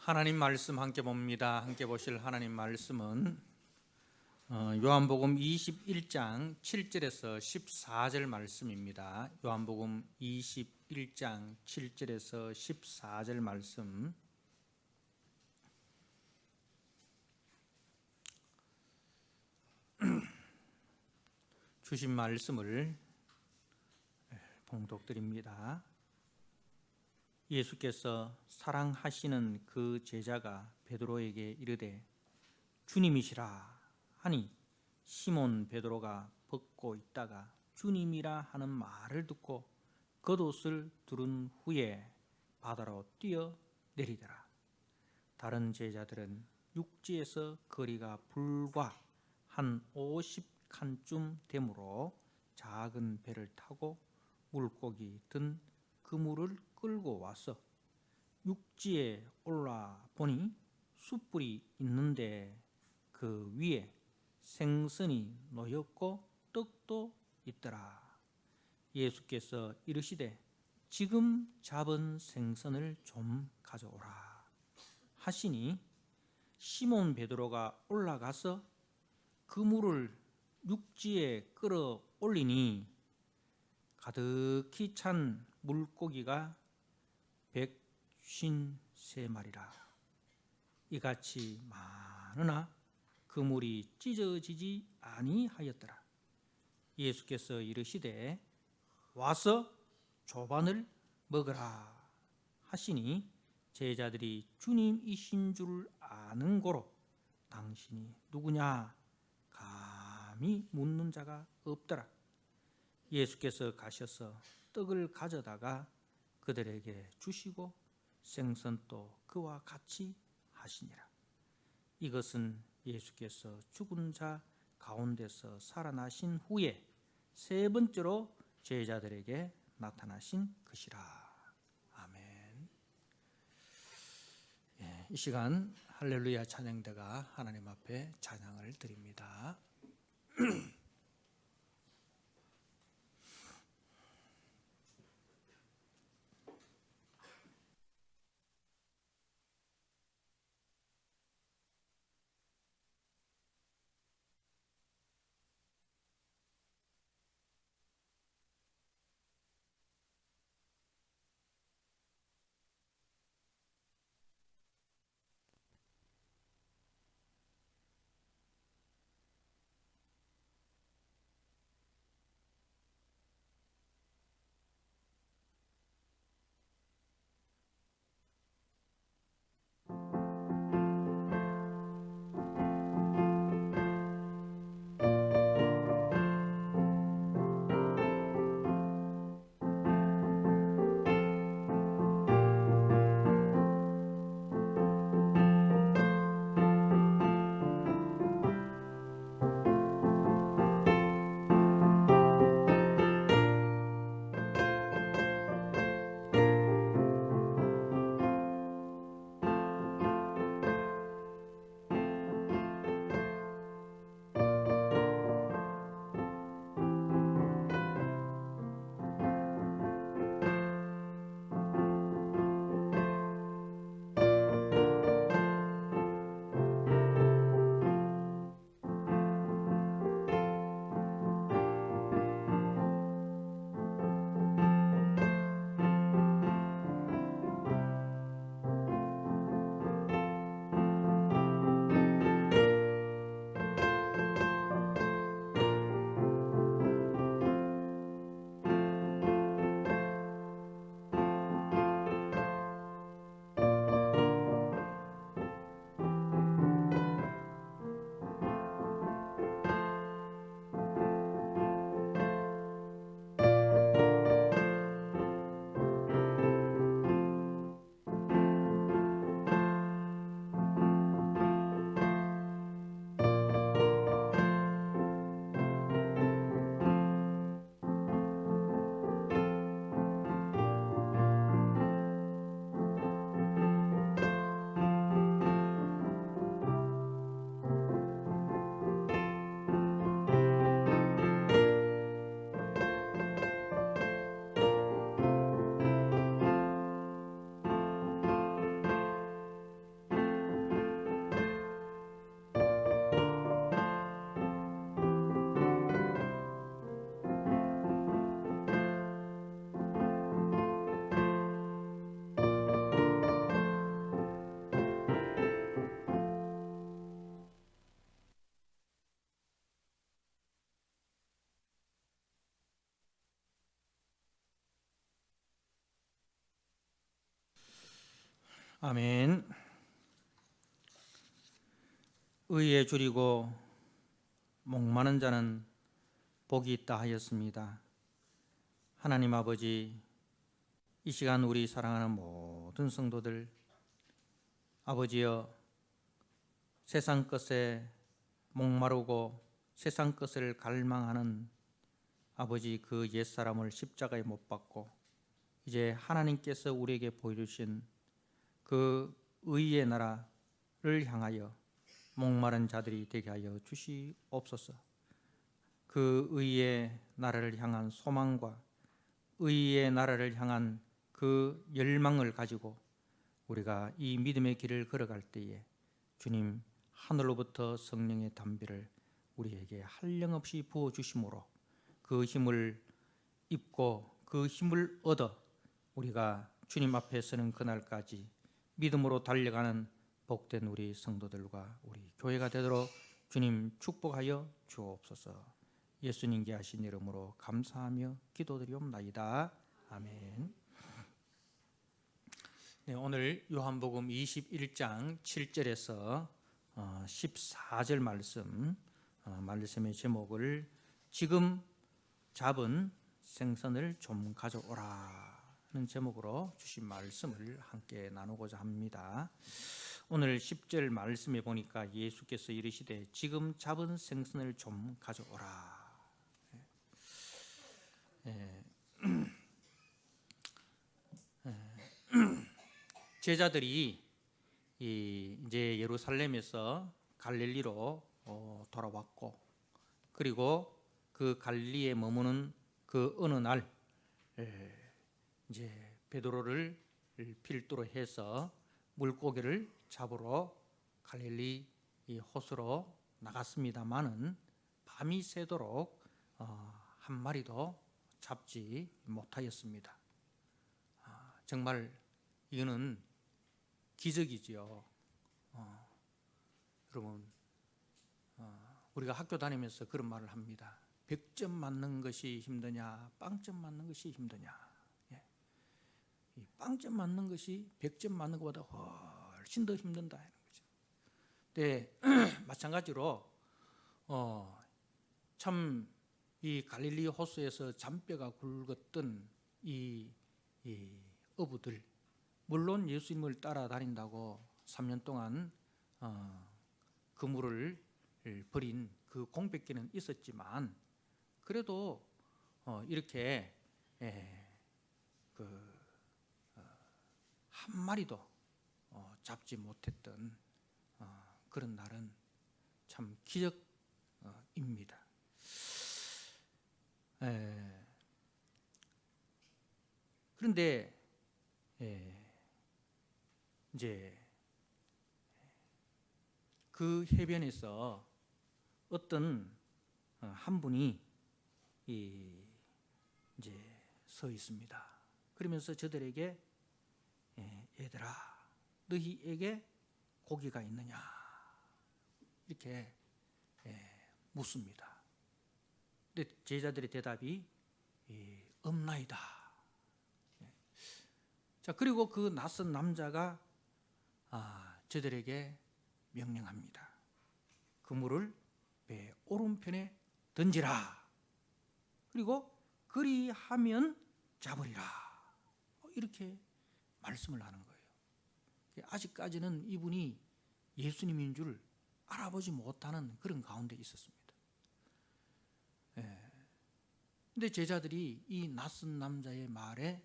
하나님 말씀 함께 봅니다. 함께 보실 하나님 말씀은 요한복음 21장 7절에서 14절 말씀입니다. 요한복음 21장 7절에서 14절 말씀. 주신 말씀을 봉독드립니다. 예수께서 사랑하시는 그 제자가 베드로에게 이르되 주님이시라 하니 시몬 베드로가 벗고 있다가 주님이라 하는 말을 듣고 겉옷을 두른 후에 바다로 뛰어 내리더라. 다른 제자들은 육지에서 거리가 불과 한 50칸쯤 되므로 작은 배를 타고 물고기 든 그물을 끌고 와서 육지에 올라 보니 숯불이 있는데 그 위에 생선이 놓였고 떡도 있더라. 예수께서 이르시되 지금 잡은 생선을 좀 가져오라 하시니 시몬 베드로가 올라가서 그물을 육지에 끌어 올리니 가득히 찬 물고기가 153마리라. 이같이 많으나 그물이 찢어지지 아니하였더라. 예수께서 이르시되 와서 조반을 먹으라 하시니 제자들이 주님이신 줄 아는 고로 당신이 누구냐 감히 묻는 자가 없더라. 예수께서 가셔서 떡을 가져다가 그들에게 주시고 생선도 그와 같이 하시니라. 이것은 예수께서 죽은 자 가운데서 살아나신 후에 세 번째로 제자들에게 나타나신 것이라. 아멘. 이 시간 할렐루야 찬양대가 하나님 앞에 찬양을 드립니다. 아멘. 의에 줄이고 목마른 자는 복이 있다 하였습니다. 하나님 아버지, 이 시간 우리 사랑하는 모든 성도들, 아버지여, 세상 것에 목마르고 세상 것을 갈망하는 아버지, 그 옛사람을 십자가에 못 박고 이제 하나님께서 우리에게 보여주신 그 의의 나라를 향하여 목마른 자들이 되게 하여 주시옵소서. 그 의의 나라를 향한 소망과 의의 나라를 향한 그 열망을 가지고 우리가 이 믿음의 길을 걸어갈 때에 주님 하늘로부터 성령의 담비를 우리에게 한량없이 부어주심으로 그 힘을 입고 그 힘을 얻어 우리가 주님 앞에 서는 그날까지 믿음으로 달려가는 복된 우리 성도들과 우리 교회가 되도록 주님 축복하여 주옵소서. 예수님께 하신 이름으로 감사하며 기도드리옵나이다. 아멘. 네, 오늘 요한복음 21장 7절에서 14절 말씀의 제목을 지금 잡은 생선을 좀 가져오라는 제목으로 주신 말씀을 함께 나누고자 합니다. 오늘 10절 말씀에 보니까 예수께서 이르시되 지금 잡은 생선을 좀 가져오라. 제자들이 이제 예루살렘에서 갈릴리로 돌아왔고, 그리고 그 갈릴리에 머무는 그 어느 날 이제 베드로를 필두로 해서 물고기를 잡으러 갈릴리 이 호수로 나갔습니다마는 밤이 새도록 한 마리도 잡지 못하였습니다. 정말 이거는 기적이지요. 여러분, 우리가 학교 다니면서 그런 말을 합니다. 100점 맞는 것이 힘드냐, 빵점 맞는 것이 힘드냐. 이 빵점 맞는 것이 100점 맞는 것보다 훨씬 더 힘든다 하는 거죠. 근데 마찬가지로 참 이 갈릴리 호수에서 잔뼈가 굵었던 이 어부들, 물론 예수님을 따라다닌다고 3년 동안 그물을 버린 그 공백기는 있었지만, 그래도 이렇게 한 마리도 잡지 못했던 그런 날은 참 기적입니다. 그런데 이제 그 해변에서 어떤 한 분이 이제 서 있습니다. 그러면서 저들에게 얘들아, 너희에게 고기가 있느냐 이렇게 묻습니다. 근데 제자들의 대답이 없나이다. 자, 그리고 그 낯선 남자가 저들에게 명령합니다. 그물을 배 오른편에 던지라. 그리고 그리하면 잡으리라. 이렇게 말씀을 하는 거예요. 아직까지는 이분이 예수님인 줄 알아보지 못하는 그런 가운데 있었습니다. 근데 제자들이 이 낯선 남자의 말에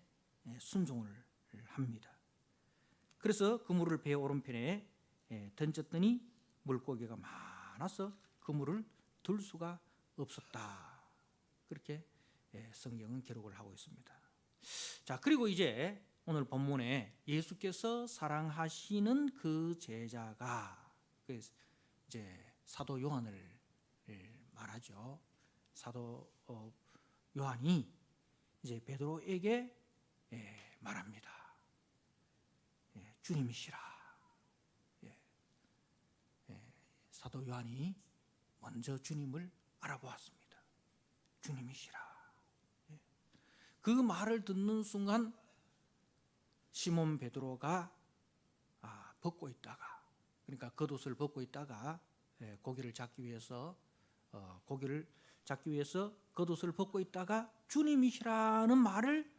순종을 합니다. 그래서 그물을 배 오른편에 던졌더니 물고기가 많아서 그물을 들 수가 없었다. 그렇게 성경은 기록을 하고 있습니다. 자, 그리고 이제 오늘 본문에 예수께서 사랑하시는 그 제자가 이제 사도 요한을 말하죠. 사도 요한이 이제 베드로에게 말합니다. 주님이시라. 사도 요한이 먼저 주님을 알아보았습니다. 주님이시라. 그 말을 듣는 순간 시몬 베드로가 벗고 있다가, 그러니까 겉옷을 벗고 있다가 고기를 잡기 위해서 겉옷을 벗고 있다가 주님이시라는 말을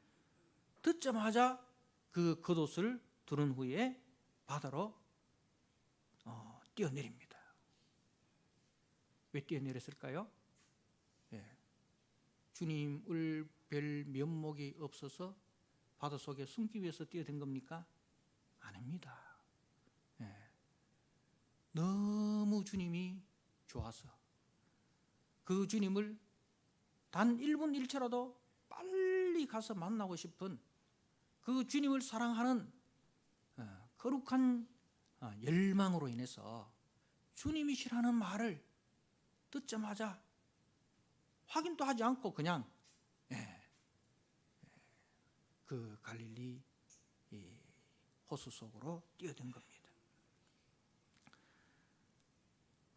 듣자마자 그 겉옷을 두른 후에 바다로 뛰어내립니다. 왜 뛰어내렸을까요? 주님을 뵐 면목이 없어서 바닷속에 숨기 위해서 뛰어든 겁니까? 아닙니다. 너무 주님이 좋아서 그 주님을 단 1분 1초라도 빨리 가서 만나고 싶은 그 주님을 사랑하는 거룩한 열망으로 인해서 주님이시라는 말을 듣자마자 확인도 하지 않고 그냥 그 갈릴리 호수 속으로 뛰어든 겁니다.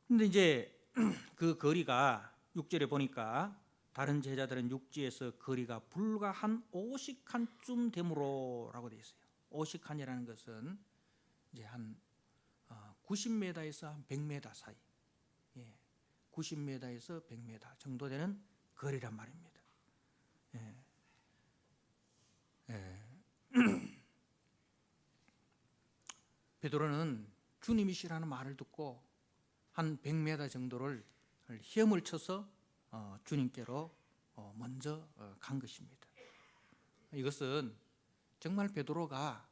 근데 이제 그 거리가 6절에 보니까 다른 제자들은 육지에서 거리가 불과 한 50칸쯤 되므로라고 되어 있어요. 50칸이라는 것은 이제 한 90m에서 한 100m 사이, 90m에서 100m 정도 되는 거리란 말입니다. 베드로는 주님이시라는 말을 듣고 한 100m 정도를 헤엄을 쳐서 주님께로 먼저 간 것입니다. 이것은 정말 베드로가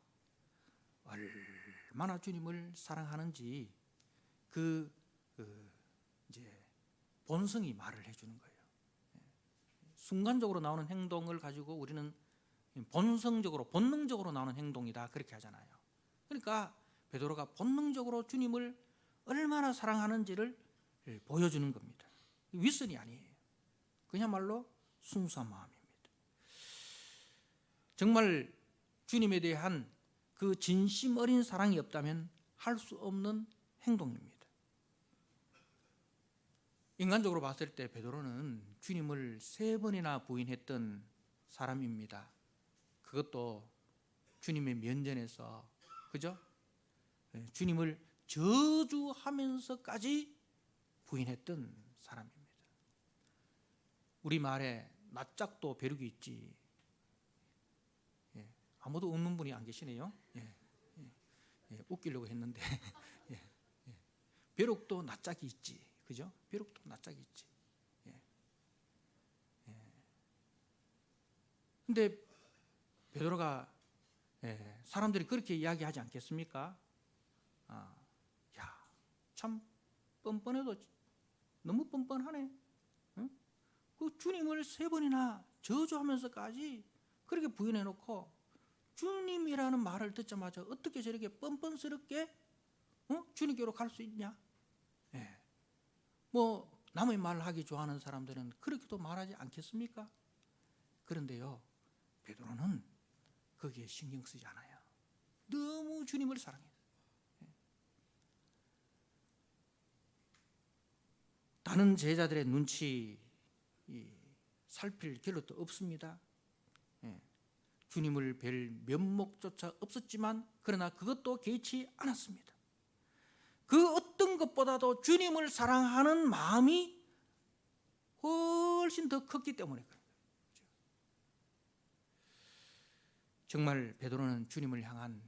얼마나 주님을 사랑하는지 이제 본성이 말을 해주는 거예요. 순간적으로 나오는 행동을 가지고 우리는 본성적으로, 본능적으로 나오는 행동이다 그렇게 하잖아요. 그러니까 베드로가 본능적으로 주님을 얼마나 사랑하는지를 보여주는 겁니다. 윗선이 아니에요. 그야말로 순수한 마음입니다. 정말 주님에 대한 그 진심 어린 사랑이 없다면 할 수 없는 행동입니다. 인간적으로 봤을 때 베드로는 주님을 3번이나 부인했던 사람입니다. 그것도 주님의 면전에서, 그죠? 주님을 저주하면서까지 부인했던 사람입니다. 우리 말에 낯짝도 벼룩이 있지. 아무도 웃는 분이 안 계시네요. 웃기려고 했는데 벼룩도 낯짝이 있지, 그죠? 벼룩도 낯짝이 있지. 근데 베드로가 사람들이 그렇게 이야기하지 않겠습니까? 야, 참 뻔뻔해도 너무 뻔뻔하네. 응? 그 주님을 3번이나 저주하면서까지 그렇게 부인해놓고 주님이라는 말을 듣자마자 어떻게 저렇게 뻔뻔스럽게 주님께로 갈 수 있냐? 뭐 남의 말을 하기 좋아하는 사람들은 그렇게도 말하지 않겠습니까? 그런데요, 베드로는 거기에 신경 쓰지 않아요. 너무 주님을 사랑해요. 다른 제자들의 눈치 살필 겨를도 없습니다. 주님을 뵐 면목조차 없었지만 그러나 그것도 개의치 않았습니다. 그 어떤 것보다도 주님을 사랑하는 마음이 훨씬 더 컸기 때문에 그런 거예요. 정말 베드로는 주님을 향한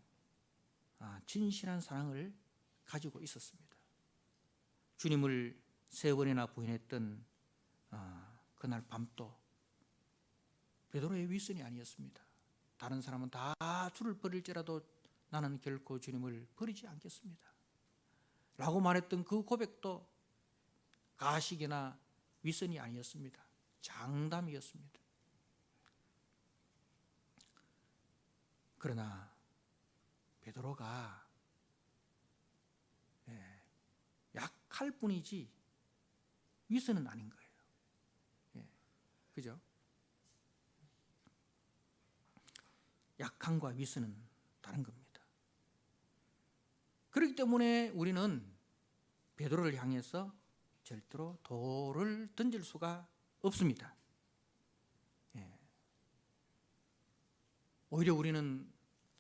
진실한 사랑을 가지고 있었습니다. 주님을 3번이나 부인했던 그날 밤도 베드로의 윗선이 아니었습니다. 다른 사람은 다 주를 버릴지라도 나는 결코 주님을 버리지 않겠습니다 라고 말했던 그 고백도 가식이나 윗선이 아니었습니다. 장담이었습니다. 그러나 베드로가 약할 뿐이지 윗선은 아닌 거예요. 그죠? 약함과 윗선은 다른 겁니다. 그렇기 때문에 우리는 베드로를 향해서 절대로 돌을 던질 수가 없습니다. 오히려 우리는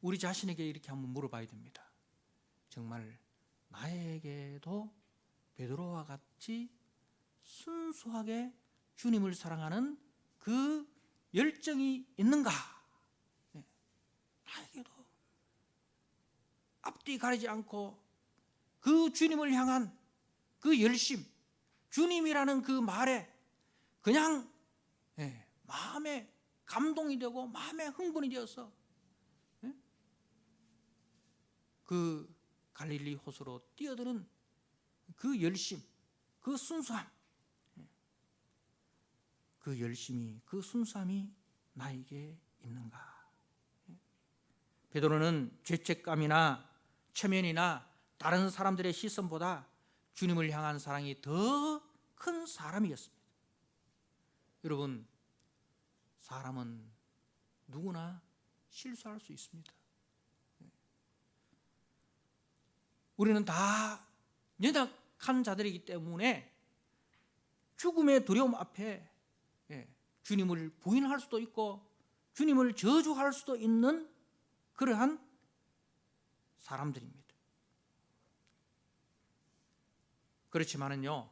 우리 자신에게 이렇게 한번 물어봐야 됩니다. 정말 나에게도 베드로와 같이 순수하게 주님을 사랑하는 그 열정이 있는가? 나에게도 앞뒤 가리지 않고 그 주님을 향한 그 열심, 주님이라는 그 말에 그냥 마음에 감동이 되고 마음에 흥분이 되어서 그 갈릴리 호수로 뛰어드는 그 열심, 그 순수함, 그 열심이, 그 순수함이 나에게 있는가? 베드로는 죄책감이나 체면이나 다른 사람들의 시선보다 주님을 향한 사랑이 더 큰 사람이었습니다. 여러분, 사람은 누구나 실수할 수 있습니다. 우리는 다 연약한 자들이기 때문에 죽음의 두려움 앞에 주님을 부인할 수도 있고 주님을 저주할 수도 있는 그러한 사람들입니다. 그렇지만은요,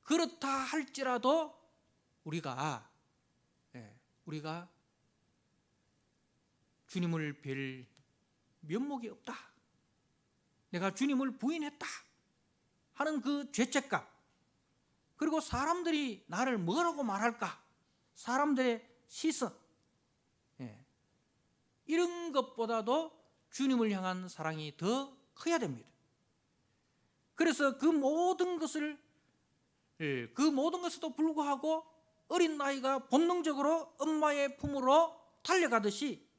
그렇다 할지라도 우리가 주님을 뵐 면목이 없다, 내가 주님을 부인했다 하는 그 죄책감, 그리고 사람들이 나를 뭐라고 말할까, 사람들의 시선, 이런 것보다도 주님을 향한 사랑이 더 커야 됩니다. 그래서 그 모든 것에도 불구하고 어린 나이가 본능적으로 엄마의 품으로 달려가듯이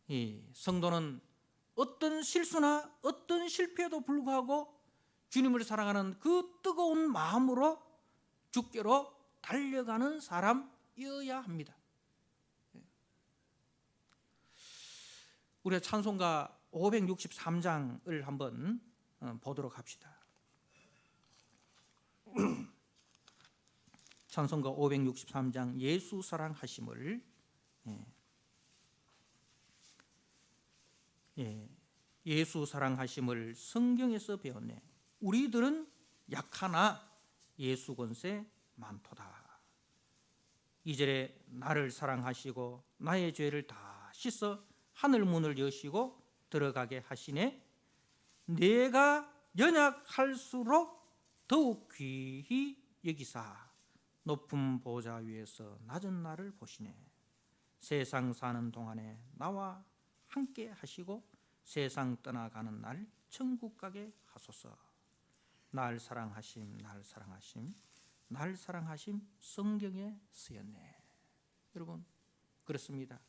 이 성도는 어떤 실수나 어떤 실패에도 불구하고 주님을 사랑하는 그 뜨거운 마음으로 주께로 달려가는 사람이어야 합니다. 우리가 찬송가 563장을 한번 보도록 합시다. 찬송가 563장 예수 사랑하심을 예수 사랑하심을 성경에서 배웠네. 우리들은 약하나 예수 권세 많도다. 2절에 나를 사랑하시고 나의 죄를 다 씻어 하늘 문을 여시고 들어가게 하시네. 내가 연약할수록 더욱 귀히 여기사 높은 보좌 위에서 낮은 나를 보시네. 세상 사는 동안에 나와 함께 하시고 세상 떠나가는 날 천국 가게 하소서. 날 사랑하심, 날 사랑하심, 날 사랑하심 성경에 쓰였네. 여러분, 그렇습니다.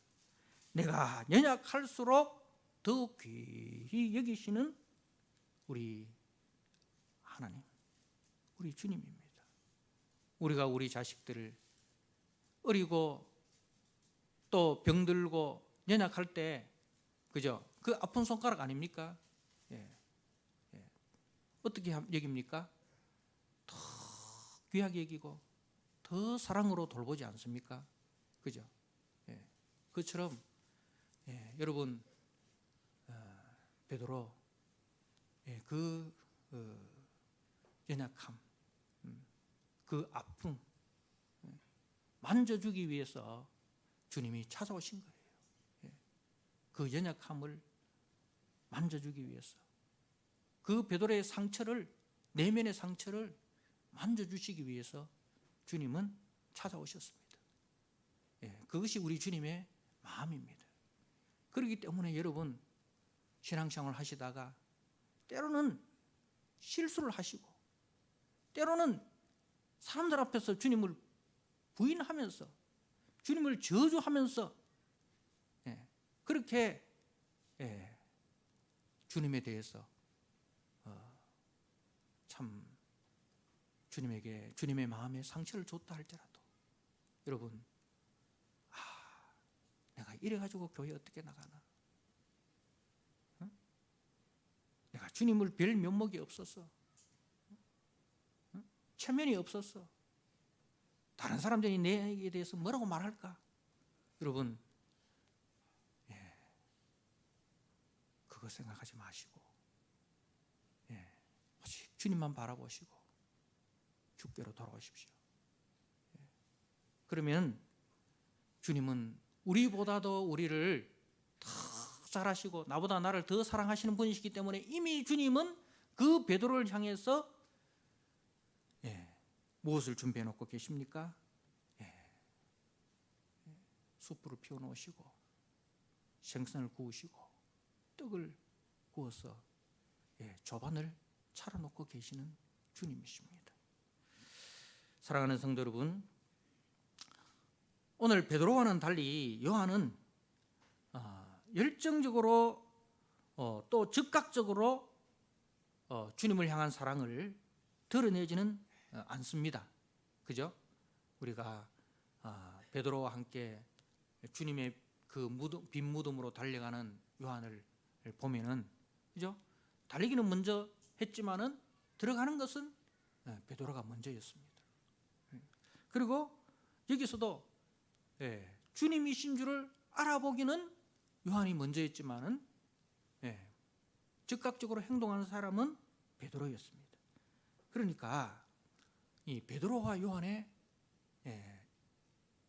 내가 연약할수록 더욱 귀히 여기시는 우리 하나님, 우리 주님입니다. 우리가 우리 자식들을 어리고 또 병들고 연약할 때, 그죠? 그 아픈 손가락 아닙니까? 어떻게 여깁니까? 더 귀하게 여기고 더 사랑으로 돌보지 않습니까? 그죠? 그처럼 여러분, 베드로 그 연약함, 그 아픔 만져주기 위해서 주님이 찾아오신 거예요. 그 연약함을 만져주기 위해서, 그 베드로의 상처를, 내면의 상처를 만져주시기 위해서 주님은 찾아오셨습니다. 그것이 우리 주님의 마음입니다. 그렇기 때문에 여러분, 신앙생활 하시다가 때로는 실수를 하시고 때로는 사람들 앞에서 주님을 부인하면서 주님을 저주하면서 그렇게 주님에 대해서 참 주님에게, 주님의 마음에 상처를 줬다 할지라도 여러분, 내가 이래가지고 교회 어떻게 나가나, 내가 주님을 뵐 면목이 없어서, 체면이 없어서 다른 사람들이 내게 대해서 뭐라고 말할까? 여러분, 그거 생각하지 마시고 오직 주님만 바라보시고 주께로 돌아오십시오. 그러면 주님은 우리보다도 우리를 더 잘하시고 나보다 나를 더 사랑하시는 분이시기 때문에 이미 주님은 그 베드로를 향해서 무엇을 준비해 놓고 계십니까? 숯불을 피워 놓으시고 생선을 구우시고 떡을 구워서 조반을 차려놓고 계시는 주님이십니다. 사랑하는 성도 여러분, 오늘 베드로와는 달리 요한은 열정적으로 또 즉각적으로 주님을 향한 사랑을 드러내지는 않습니다. 그죠? 우리가 베드로와 함께 주님의 그 빈 무덤으로 달려가는 요한을 보면은, 그죠? 달리기는 먼저 했지만은 들어가는 것은 베드로가 먼저였습니다. 그리고 여기서도 주님이신 줄을 알아보기는 요한이 먼저였지만은 즉각적으로 행동하는 사람은 베드로였습니다. 그러니까 이 베드로와 요한의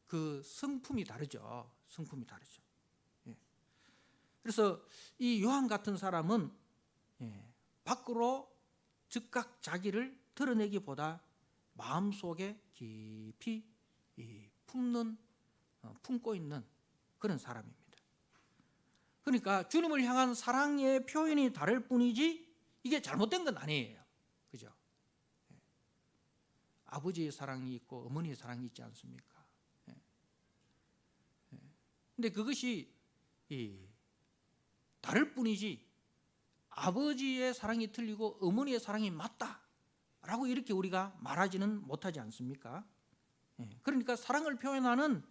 그 성품이 다르죠. 성품이 다르죠. 그래서 이 요한 같은 사람은 밖으로 즉각 자기를 드러내기보다 마음속에 깊이 품고 있는 그런 사람입니다. 그러니까 주님을 향한 사랑의 표현이 다를 뿐이지 이게 잘못된 건 아니에요. 그죠? 아버지의 사랑이 있고 어머니의 사랑이 있지 않습니까? 근데 그것이 다를 뿐이지 아버지의 사랑이 틀리고 어머니의 사랑이 맞다라고 이렇게 우리가 말하지는 못하지 않습니까? 그러니까 사랑을 표현하는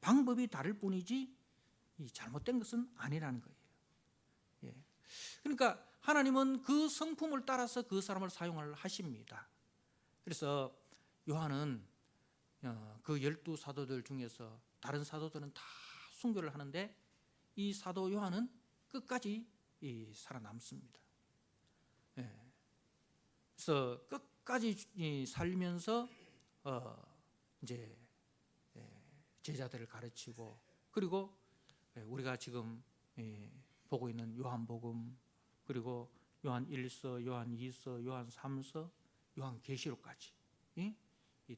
방법이 다를 뿐이지 잘못된 것은 아니라는 거예요. 그러니까 하나님은 그 성품을 따라서 그 사람을 사용을 하십니다. 그래서 요한은 그 12사도들 중에서 다른 사도들은 다 순교를 하는데 이 사도 요한은 끝까지 살아남습니다. 그래서 끝까지 살면서 이제 제자들을 가르치고, 그리고 우리가 지금 보고 있는 요한복음, 그리고 요한 1서, 요한 2서, 요한 3서, 요한 계시록까지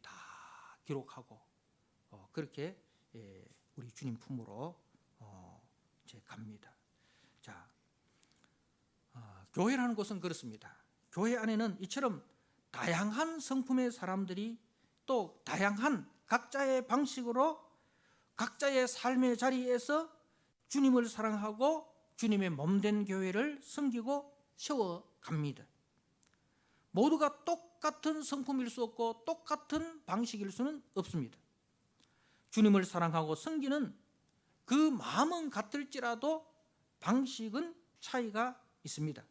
다 기록하고 그렇게 우리 주님 품으로 이제 갑니다. 자, 교회라는 곳은 그렇습니다. 교회 안에는 이처럼 다양한 성품의 사람들이 또 다양한 각자의 방식으로 각자의 삶의 자리에서 주님을 사랑하고 주님의 몸된 교회를 섬기고 세워갑니다. 모두가 똑같은 성품일 수 없고 똑같은 방식일 수는 없습니다. 주님을 사랑하고 섬기는 그 마음은 같을지라도 방식은 차이가 있습니다.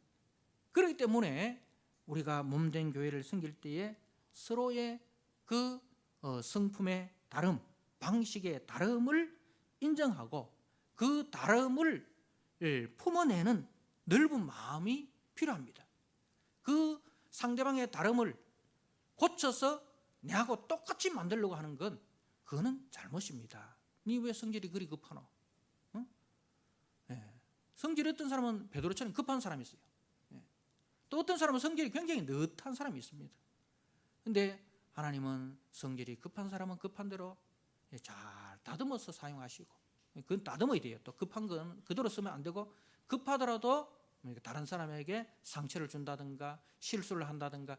그렇기 때문에 우리가 몸된 교회를 섬길 때에 서로의 그 성품의 다름, 방식의 다름을 인정하고 그 다름을 품어내는 넓은 마음이 필요합니다. 그 상대방의 다름을 고쳐서 내하고 똑같이 만들려고 하는 건 그거는 잘못입니다. 니 왜 성질이 그리 급하노? 응? 성질이 어떤 사람은 베드로처럼 급한 사람이 있어요. 또 어떤 사람은 성질이 굉장히 느긋한 사람이 있습니다. 그런데 하나님은 성질이 급한 사람은 급한 대로 잘 다듬어서 사용하시고, 그건 다듬어야 돼요. 또 급한 건 그대로 쓰면 안 되고, 급하더라도 다른 사람에게 상처를 준다든가 실수를 한다든가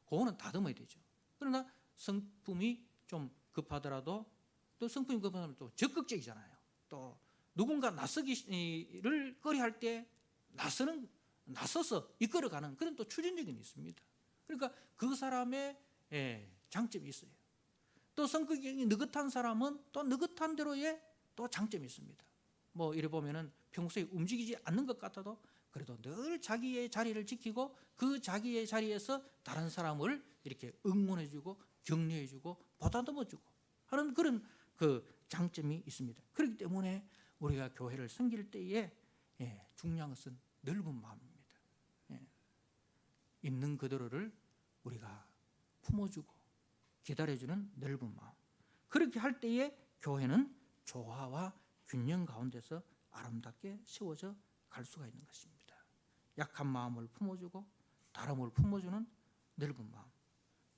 그거는 다듬어야 되죠. 그러나 성품이 좀 급하더라도 또 성품이 급한 사람은 또 적극적이잖아요. 또 누군가 나서기를 꺼려할 때 나서서 이끌어가는 그런 또 추진력이 있습니다. 그러니까 그 사람의 장점이 있어요. 또 성격이 느긋한 사람은 또 느긋한 대로의 또 장점이 있습니다. 뭐 이래 보면은 평소에 움직이지 않는 것 같아도 그래도 늘 자기의 자리를 지키고 그 자기의 자리에서 다른 사람을 이렇게 응원해주고 격려해주고 보다듬어주고 하는 그런 그 장점이 있습니다. 그렇기 때문에 우리가 교회를 섬길 때에 중요한 것은 넓은 마음입니다. 있는 그대로를 우리가 품어주고 기다려주는 넓은 마음. 그렇게 할 때에 교회는 조화와 균형 가운데서 아름답게 세워져 갈 수가 있는 것입니다. 약한 마음을 품어주고 다름을 품어주는 넓은 마음,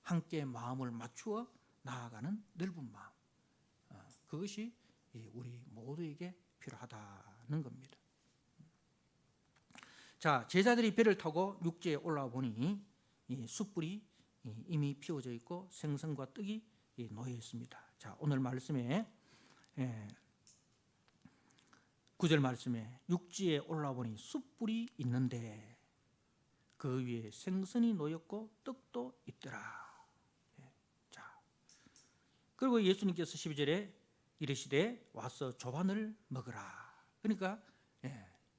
함께 마음을 맞추어 나아가는 넓은 마음, 그것이 우리 모두에게 필요하다는 겁니다. 자, 제자들이 배를 타고 육지에 올라와 보니 이 숯불이 이미 피워져 있고 생선과 떡이 놓여 있습니다. 자, 오늘 말씀에 9절 말씀에 육지에 올라와 보니 숯불이 있는데 그 위에 생선이 놓였고 떡도 있더라. 자, 그리고 예수님께서 12절에 이르시되 와서 조반을 먹으라. 그러니까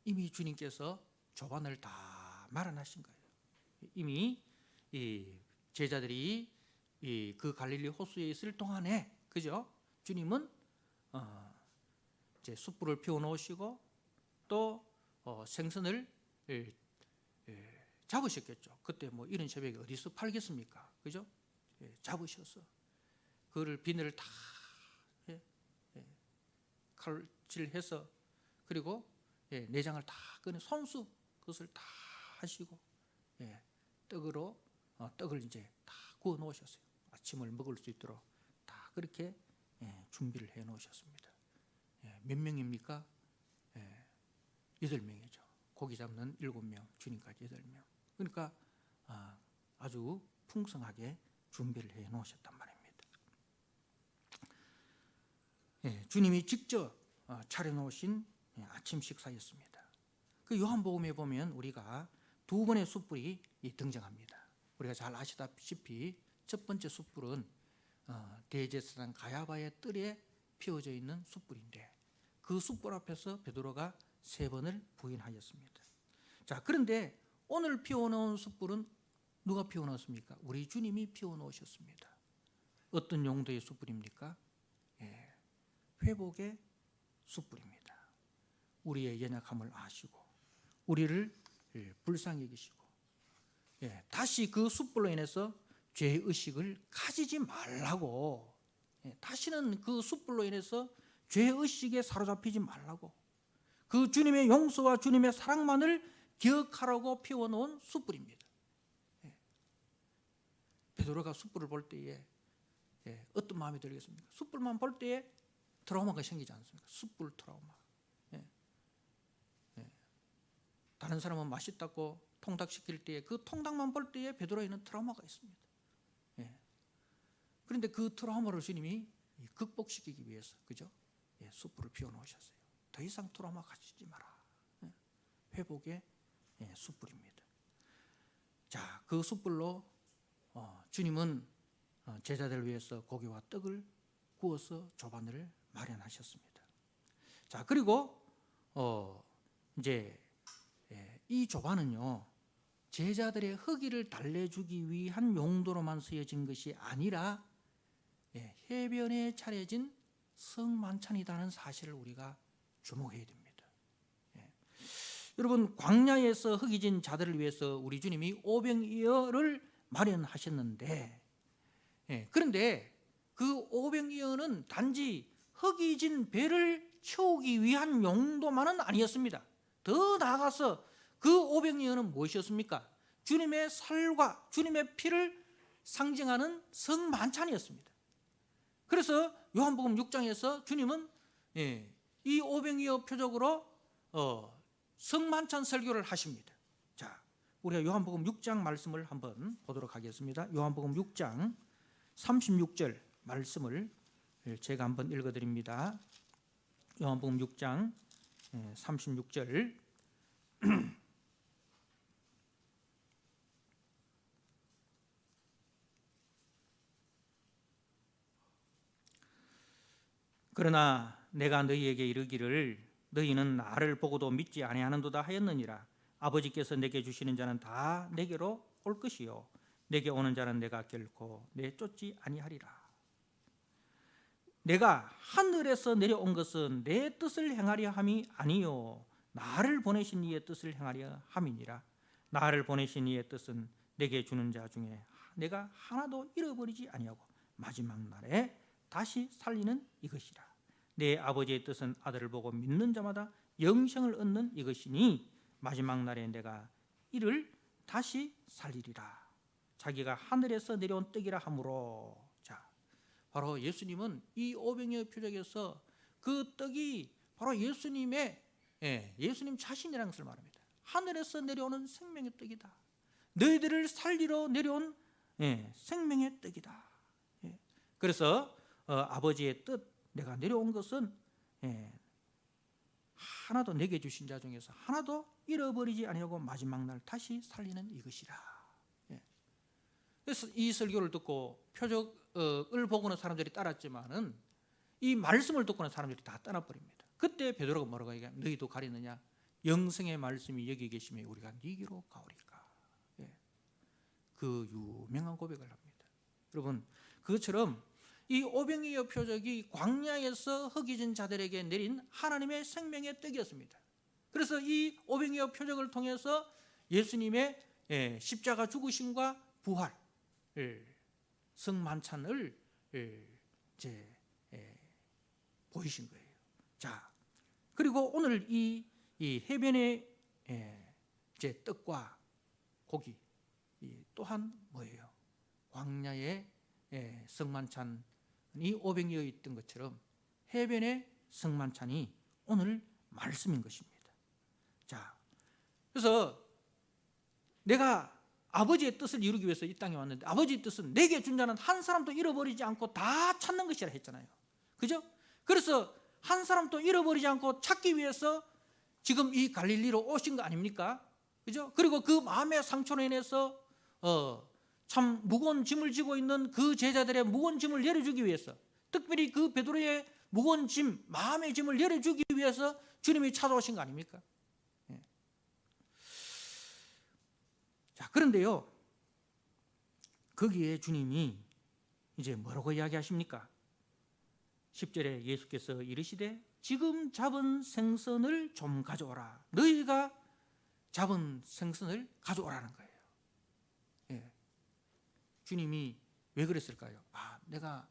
이미 주님께서 조반을 다 마련하신 거예요. 이미 이 제자들이 그 갈릴리 호수에 있을 동안에, 그죠? 주님은 이제 숯불을 피워 놓으시고 또 생선을 잡으셨겠죠. 그때 뭐 이런 새벽에 어디서 팔겠습니까? 그죠? 잡으셔서 그를 비늘을 다 칼질해서 그리고 내장을 다 꺼내 손수 그것을 다 하시고 떡을 이제 다 구워 놓으셨어요. 아침을 먹을 수 있도록 다 그렇게 준비를 해 놓으셨습니다. 몇 명입니까? 8명이죠. 고기 잡는 7명, 주님까지 8명. 그러니까 아주 풍성하게 준비를 해 놓으셨단 말입니다. 주님이 직접 차려 놓으신 아침 식사였습니다. 그 요한복음에 보면 우리가 두 번의 숯불이 등장합니다. 우리가 잘 아시다시피 첫 번째 숯불은 대제사장 가야바의 뜰에 피워져 있는 숯불인데 그 숯불 앞에서 베드로가 3번을 부인하였습니다. 자, 그런데 오늘 피워놓은 숯불은 누가 피워놓습니까? 우리 주님이 피워놓으셨습니다. 어떤 용도의 숯불입니까? 회복의 숯불입니다. 우리의 연약함을 아시고 우리를 불쌍히 여기시고 다시 그 숯불로 인해서 죄의식을 가지지 말라고, 다시는 그 숯불로 인해서 죄의식에 사로잡히지 말라고, 그 주님의 용서와 주님의 사랑만을 기억하라고 피워놓은 숯불입니다. 베드로가 숯불을 볼 때에 어떤 마음이 들겠습니까? 숯불만 볼 때에 트라우마가 생기지 않습니까? 숯불 트라우마. 다른 사람은 맛있다고 통닭시킬 때에 그 통닭만 볼 때에 베드로에는 트라우마가 있습니다. 그런데 그 트라우마를 주님이 극복시키기 위해서, 그죠? 숯불을 피워놓으셨어요. 더 이상 트라우마 가지지 마라. 회복의 숯불입니다. 자, 그 숯불로 주님은 제자들을 위해서 고기와 떡을 구워서 조반을 마련하셨습니다. 자, 그리고 이제 이 조반은요 제자들의 허기를 달래주기 위한 용도로만 쓰여진 것이 아니라 해변에 차려진 성만찬이라는 사실을 우리가 주목해야 됩니다. 여러분, 광야에서 흑이진 자들을 위해서 우리 주님이 오병이어를 마련하셨는데, 그런데 그 오병이어는 단지 흑이진 배를 채우기 위한 용도만은 아니었습니다. 더 나아가서 그 오병이어는 무엇이었습니까? 주님의 살과 주님의 피를 상징하는 성만찬이었습니다. 그래서 요한복음 6장에서 주님은 이 오병이어 표적으로 성만찬 설교를 하십니다. 자, 우리가 요한복음 6장 말씀을 한번 보도록 하겠습니다. 요한복음 6장 36절 말씀을 제가 한번 읽어드립니다. 요한복음 6장 36절 그러나 내가 너희에게 이르기를 너희는 나를 보고도 믿지 아니하는도다 하였느니라. 아버지께서 내게 주시는 자는 다 내게로 올 것이요 내게 오는 자는 내가 결코 내쫓지 아니하리라. 내가 하늘에서 내려온 것은 내 뜻을 행하려 함이 아니요 나를 보내신 이의 뜻을 행하려 함이니라. 나를 보내신 이의 뜻은 내게 주는 자 중에 내가 하나도 잃어버리지 아니하고 마지막 날에 다시 살리는 이것이라. 내 아버지의 뜻은 아들을 보고 믿는 자마다 영생을 얻는 이것이니 마지막 날에 내가 이를 다시 살리리라. 자기가 하늘에서 내려온 떡이라 하므로. 자, 바로 예수님은 이 오병이어 표적에서 그 떡이 바로 예수님의 예수님 자신이라는 것을 말합니다. 하늘에서 내려오는 생명의 떡이다. 너희들을 살리러 내려온 생명의 떡이다. 그래서 아버지의 뜻, 내가 내려온 것은 하나도 내게 주신 자 중에서 하나도 잃어버리지 아니하고 마지막 날 다시 살리는 이것이라. 그래서 이 설교를 듣고 표적을 보고는 사람들이 따랐지만은 이 말씀을 듣고는 사람들이 다 떠나버립니다. 그때 베드로가 뭐라고 얘기하냐? 너희도 가리느냐? 영생의 말씀이 여기 계시면 우리가 네게로 가오리까. 그 유명한 고백을 합니다. 여러분, 그것처럼 이 오병이어 표적이 광야에서 허기진 자들에게 내린 하나님의 생명의 떡이었습니다. 그래서 이 오병이어 표적을 통해서 예수님의 십자가 죽으심과 부활, 성만찬을 이제 보이신 거예요. 자, 그리고 오늘 이 해변의 이제 떡과 고기 또한 뭐예요? 광야의 성만찬이 오병이어 있던 것처럼 해변의 성만찬이 오늘 말씀인 것입니다. 자, 그래서 내가 아버지의 뜻을 이루기 위해서 이 땅에 왔는데 아버지의 뜻은 내게 준 자는 한 사람도 잃어버리지 않고 다 찾는 것이라 했잖아요. 그죠? 그래서 한 사람도 잃어버리지 않고 찾기 위해서 지금 이 갈릴리로 오신 거 아닙니까? 그죠? 그리고 그 마음의 상처로 인해서 참 무거운 짐을 지고 있는 그 제자들의 무거운 짐을 내려주기 위해서, 특별히 그 베드로의 무거운 짐, 마음의 짐을 내려주기 위해서 주님이 찾아오신 거 아닙니까? 자, 그런데요, 거기에 주님이 이제 뭐라고 이야기하십니까? 10절에 예수께서 이르시되 지금 잡은 생선을 좀 가져오라. 너희가 잡은 생선을 가져오라는 거예요. 주님이 왜 그랬을까요? 내가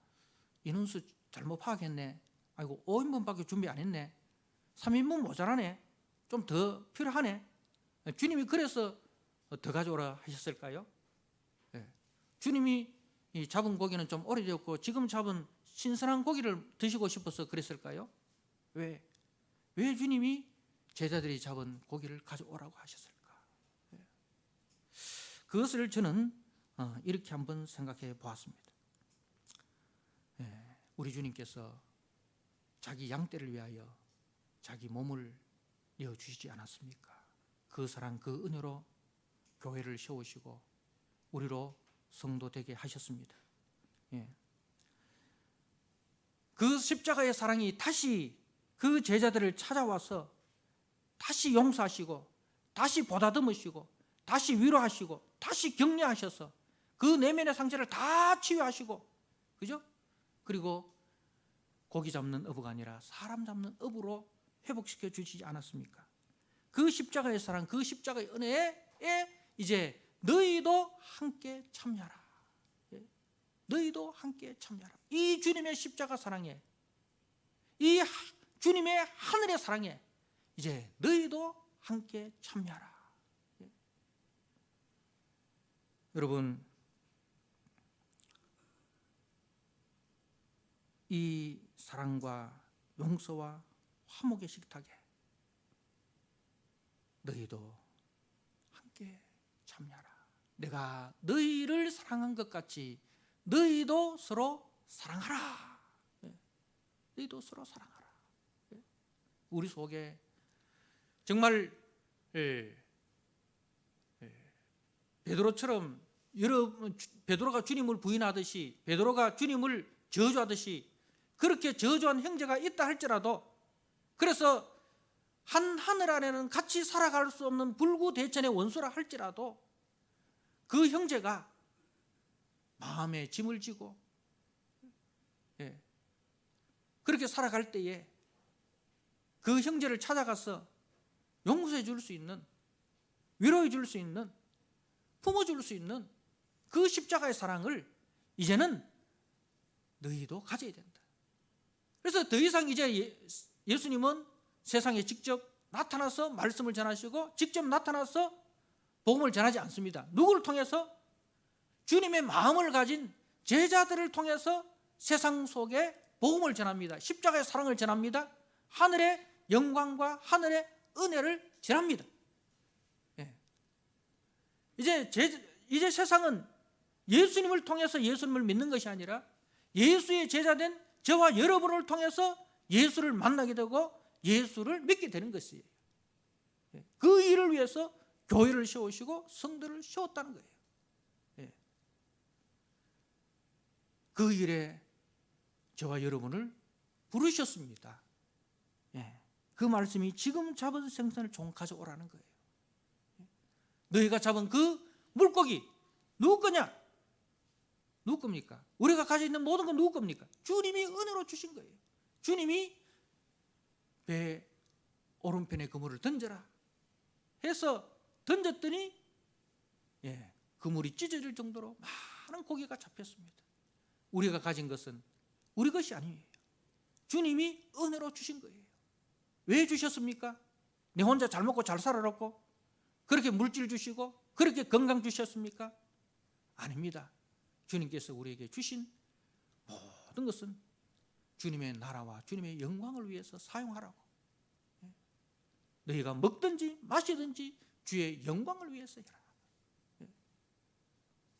인원수 잘못 파악했네. 아이고 5인분밖에 준비 안 했네. 3인분 모자라네. 좀 더 필요하네. 주님이 그래서 더 가져오라 하셨을까요? 주님이 잡은 고기는 좀 오래되었고 지금 잡은 신선한 고기를 드시고 싶어서 그랬을까요? 왜 주님이 제자들이 잡은 고기를 가져오라고 하셨을까? 그것을 저는 이렇게 한번 생각해 보았습니다. 우리 주님께서 자기 양떼를 위하여 자기 몸을 내어주시지 않았습니까? 그 사랑, 그 은혜로 교회를 세우시고 우리로 성도 되게 하셨습니다. 그 십자가의 사랑이 다시 그 제자들을 찾아와서 다시 용서하시고 다시 보다듬으시고 다시 위로하시고 다시 격려하셔서 그 내면의 상처를 다 치유하시고, 그죠? 그리고 고기 잡는 어부가 아니라 사람 잡는 어부로 회복시켜 주시지 않았습니까? 그 십자가의 사랑, 그 십자가의 은혜에 이제 너희도 함께 참여하라. 너희도 함께 참여하라. 이 주님의 십자가 사랑에, 이 주님의 하늘의 사랑에 이제 너희도 함께 참여하라. 여러분, 이 사랑과 용서와 화목의 식탁에 너희도 함께 참여하라. 내가 너희를 사랑한 것 같이 너희도 서로 사랑하라. 너희도 서로 사랑하라. 우리 속에 정말 베드로처럼 베드로가 주님을 부인하듯이, 베드로가 주님을 저주하듯이 그렇게 저주한 형제가 있다 할지라도, 그래서 한 하늘 아래는 같이 살아갈 수 없는 불구대천의 원수라 할지라도 그 형제가 마음에 짐을 지고 그렇게 살아갈 때에 그 형제를 찾아가서 용서해 줄 수 있는, 위로해 줄 수 있는, 품어줄 수 있는 그 십자가의 사랑을 이제는 너희도 가져야 된다. 그래서 더 이상 이제 예수님은 세상에 직접 나타나서 말씀을 전하시고 직접 나타나서 복음을 전하지 않습니다. 누구를 통해서? 주님의 마음을 가진 제자들을 통해서 세상 속에 복음을 전합니다. 십자가의 사랑을 전합니다. 하늘의 영광과 하늘의 은혜를 전합니다. 이제 세상은 예수님을 통해서 예수님을 믿는 것이 아니라 예수의 제자된 저와 여러분을 통해서 예수를 만나게 되고 예수를 믿게 되는 것이에요. 그 일을 위해서 교회를 세우시고 성도를 세웠다는 거예요. 그 일에 저와 여러분을 부르셨습니다. 그 말씀이 지금 잡은 생선을 종 가져오라는 거예요. 너희가 잡은 그 물고기 누구 거냐? 누구 겁니까? 우리가 가지고 있는 모든 건 누구 겁니까? 주님이 은혜로 주신 거예요. 주님이 배 오른편에 그물을 던져라 해서 던졌더니 그물이 찢어질 정도로 많은 고기가 잡혔습니다. 우리가 가진 것은 우리 것이 아니에요. 주님이 은혜로 주신 거예요. 왜 주셨습니까? 내 혼자 잘 먹고 잘 살아놓고 그렇게 물질 주시고 그렇게 건강 주셨습니까? 아닙니다. 주님께서 우리에게 주신 모든 것은 주님의 나라와 주님의 영광을 위해서 사용하라고. 너희가 먹든지 마시든지 주의 영광을 위해서 해라.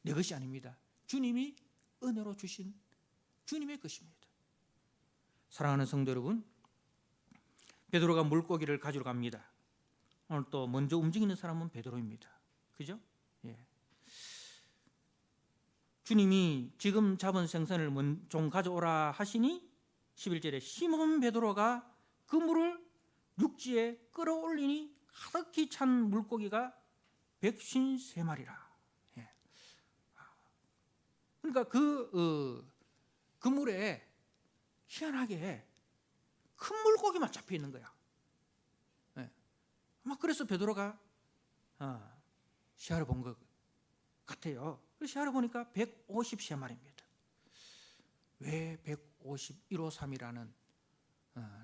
내 것이 아닙니다. 주님이 은혜로 주신 주님의 것입니다. 사랑하는 성도 여러분, 베드로가 물고기를 가지러 갑니다. 오늘 또 먼저 움직이는 사람은 베드로입니다. 그죠? 주님이 지금 잡은 생선을 좀 가져오라 하시니 11절에 시몬 베드로가 그물을 육지에 끌어올리니 가득히 찬 물고기가 153마리라. 그러니까 그 물에 희한하게 큰 물고기만 잡혀 있는 거야. 아마 그래서 베드로가 시야를 본 것 같아요. 시야를 보니까 153마리입니다. 왜 153이라는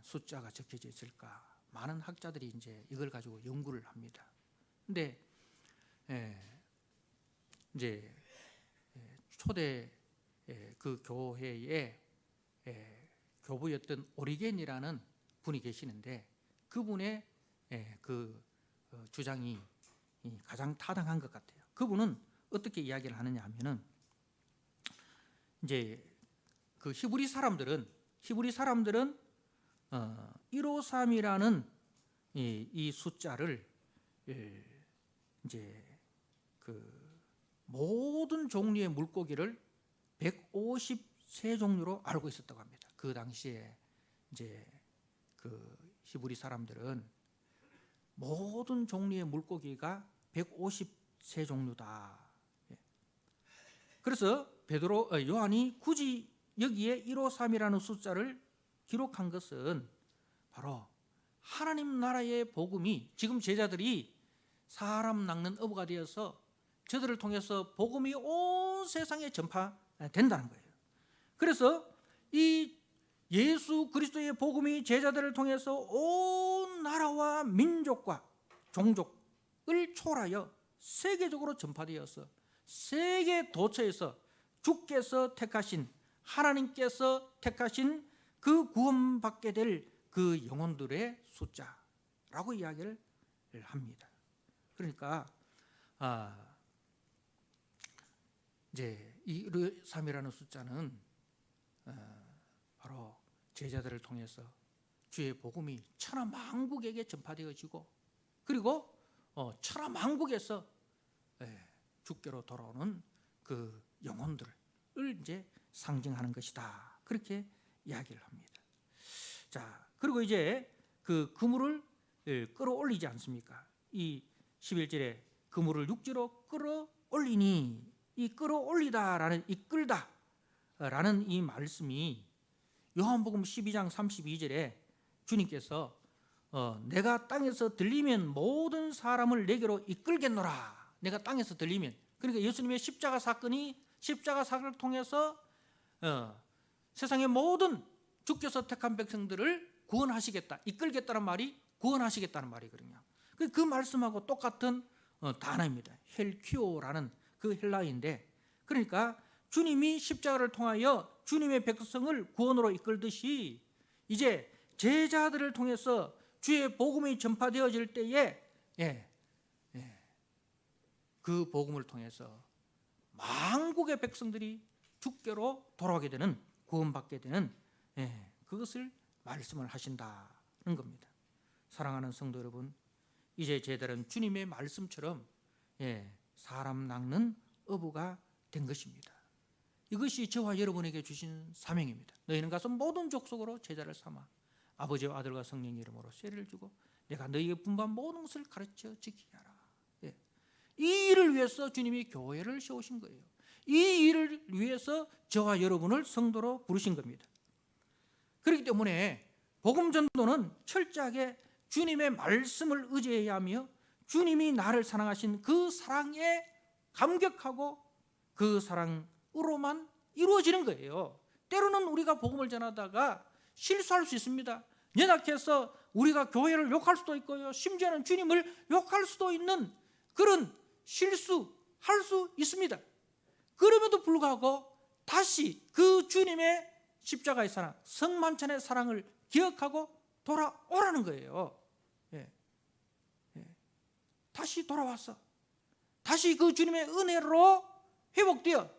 숫자가 적혀져 있을까? 많은 학자들이 이제 이걸 가지고 연구를 합니다. 근데 이제 초대 그 교회의 교부였던 오리겐이라는 분이 계시는데 그분의 그 주장이 가장 타당한 것 같아요. 그분은 어떻게 이야기를 하느냐 하면은 이제 그 히브리 사람들은 153이라는 이 숫자를 이제 그 모든 종류의 물고기를 153종류로 알고 있었다고 합니다. 그 당시에 이제 그 히브리 사람들은 모든 종류의 물고기가 153종류다. 그래서 요한이 굳이 여기에 153이라는 숫자를 기록한 것은 바로 하나님 나라의 복음이 지금 제자들이 사람 낚는 어부가 되어서 저들을 통해서 복음이 온 세상에 전파된다는 거예요. 그래서 이 예수 그리스도의 복음이 제자들을 통해서 온 나라와 민족과 종족을 초월하여 세계적으로 전파되어서 세계 도처에서 주께서 택하신 하나님께서 택하신 그 구원받게 될 그 영혼들의 숫자라고 이야기를 합니다. 그러니까 이제 이 3이라는 숫자는 바로 제자들을 통해서 주의 복음이 천하만국에게 전파되어지고 그리고 천하만국에서 주께로 돌아오는 그 영혼들을 이제 상징하는 것이다. 그렇게 이야기를 합니다. 자, 그리고 이제 그 그물을 끌어올리지 않습니까? 이 11절에 그물을 육지로 끌어올리니 이 끌어올리다라는 이끌다라는 이 말씀이 요한복음 12장 32절에 주님께서 내가 땅에서 들리면 모든 사람을 내게로 이끌겠노라. 내가 땅에서 들리면. 그러니까 예수님의 십자가 사건이 십자가 사건을 통해서 세상의 모든 주께서 택한 백성들을 구원하시겠다, 이끌겠다는 말이 구원하시겠다는 말이거든요. 그 말씀하고 똑같은 단어입니다. 헬키오라는 그 헬라어인데, 그러니까 주님이 십자가를 통하여 주님의 백성을 구원으로 이끌듯이 이제 제자들을 통해서 주의 복음이 전파되어질 때에 그 복음을 통해서 만국의 백성들이 주께로 돌아오게 되는, 구원받게 되는 그것을 말씀을 하신다는 겁니다. 사랑하는 성도 여러분, 이제 제자들은 주님의 말씀처럼 사람 낚는 어부가 된 것입니다. 이것이 저와 여러분에게 주신 사명입니다. 너희는 가서 모든 족속으로 제자를 삼아 아버지와 아들과 성령의 이름으로 세례를 주고 내가 너희에게 분부한 모든 것을 가르쳐 지키게 하라. 이 일을 위해서 주님이 교회를 세우신 거예요. 이 일을 위해서 저와 여러분을 성도로 부르신 겁니다. 그렇기 때문에 복음 전도는 철저하게 주님의 말씀을 의지해야 하며 주님이 나를 사랑하신 그 사랑에 감격하고 그 사랑으로만 이루어지는 거예요. 때로는 우리가 복음을 전하다가 실수할 수 있습니다. 연약해서 우리가 교회를 욕할 수도 있고요, 심지어는 주님을 욕할 수도 있는 그런 실수할 수 있습니다. 그럼에도 불구하고 다시 그 주님의 십자가의 사랑, 성만찬의 사랑을 기억하고 돌아오라는 거예요. 다시 돌아와서 다시 그 주님의 은혜로 회복되어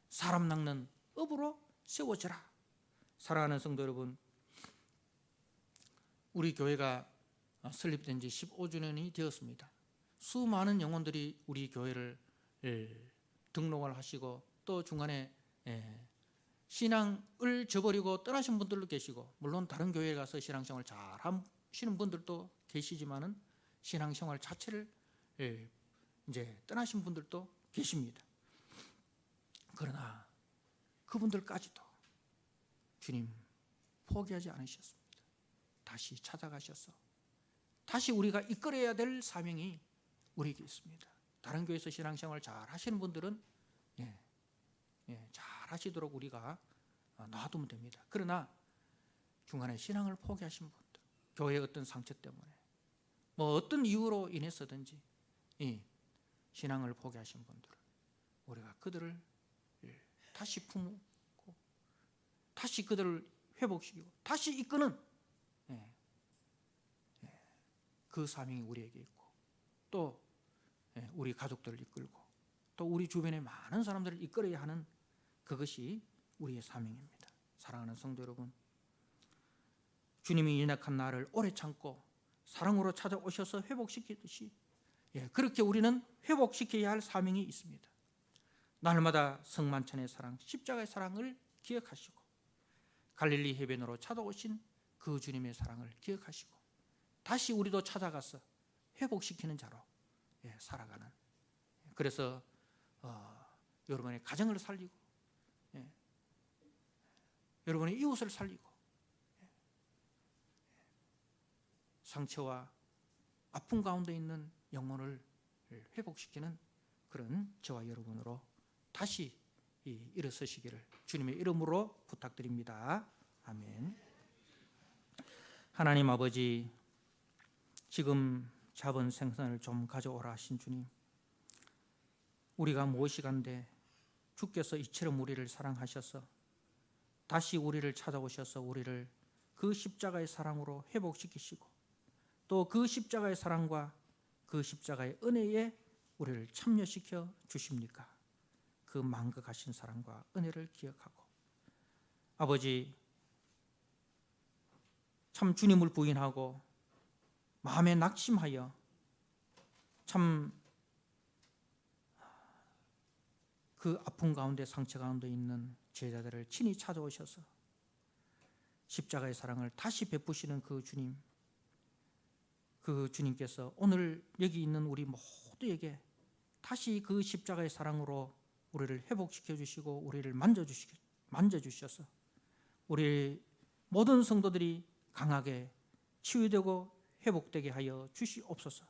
사람 낚는 업으로 세워져라. 사랑하는 성도 여러분, 우리 교회가 설립된 지 15주년이 되었습니다. 수많은 영혼들이 우리 교회를 등록을 하시고 또 중간에 신앙을 저버리고 떠나신 분들도 계시고, 물론 다른 교회에 가서 신앙생활 잘 하시는 분들도 계시지만은 신앙생활 자체를 이제 떠나신 분들도 계십니다. 그러나 그분들까지도 주님 포기하지 않으셨습니다. 다시 찾아가셔서 다시 우리가 이끌어야 될 사명이 우리에게 있습니다. 다른 교회에서 신앙생활 잘 하시는 분들은 잘 하시도록 우리가 놔두면 됩니다. 그러나 중간에 신앙을 포기하신 분들, 교회의 어떤 상처 때문에 뭐 어떤 이유로 인해서든지 신앙을 포기하신 분들은 우리가 그들을 다시 품고 다시 그들을 회복시키고 다시 이끄는 그 사명이 우리에게 있고, 또 우리 가족들을 이끌고 또 우리 주변의 많은 사람들을 이끌어야 하는 그것이 우리의 사명입니다. 사랑하는 성도 여러분, 주님이 연약한 나를 오래 참고 사랑으로 찾아오셔서 회복시키듯이 그렇게 우리는 회복시켜야 할 사명이 있습니다. 날마다 성만찬의 사랑, 십자가의 사랑을 기억하시고 갈릴리 해변으로 찾아오신 그 주님의 사랑을 기억하시고 다시 우리도 찾아가서 회복시키는 자로 살아가는, 그래서 여러분의 가정을 살리고 여러분의 이웃을 살리고 상처와 아픔 가운데 있는 영혼을 회복시키는 그런 저와 여러분으로 다시 일어서시기를 주님의 이름으로 부탁드립니다. 아멘. 하나님 아버지, 지금 잡은 생선을 좀 가져오라 하신 주님, 우리가 무엇이간데 주께서 이처럼 우리를 사랑하셔서 다시 우리를 찾아오셔서 우리를 그 십자가의 사랑으로 회복시키시고 또 그 십자가의 사랑과 그 십자가의 은혜에 우리를 참여시켜 주십니까? 그 만극하신 사랑과 은혜를 기억하고 아버지, 참 주님을 부인하고 마음에 낙심하여 참 그 아픔 가운데 상처 가운데 있는 제자들을 친히 찾아오셔서 십자가의 사랑을 다시 베푸시는 그 주님, 그 주님께서 오늘 여기 있는 우리 모두에게 다시 그 십자가의 사랑으로 우리를 회복시켜 주시고 우리를 만져주셔서 우리 모든 성도들이 강하게 치유되고 회복되게 하여 주시옵소서.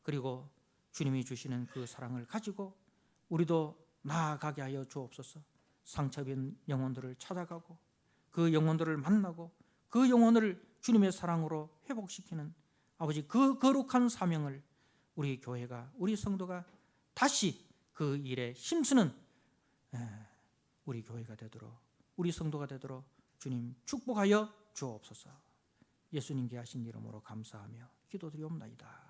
그리고 주님이 주시는 그 사랑을 가지고 우리도 나아가게 하여 주옵소서. 상처된 영혼들을 찾아가고 그 영혼들을 만나고 그 영혼을 주님의 사랑으로 회복시키는 아버지 그 거룩한 사명을 우리 교회가, 우리 성도가 다시 그 일에 힘쓰는 우리 교회가 되도록, 우리 성도가 되도록 주님 축복하여 주옵소서. 예수님께 하신 이름으로 감사하며 기도드리옵나이다.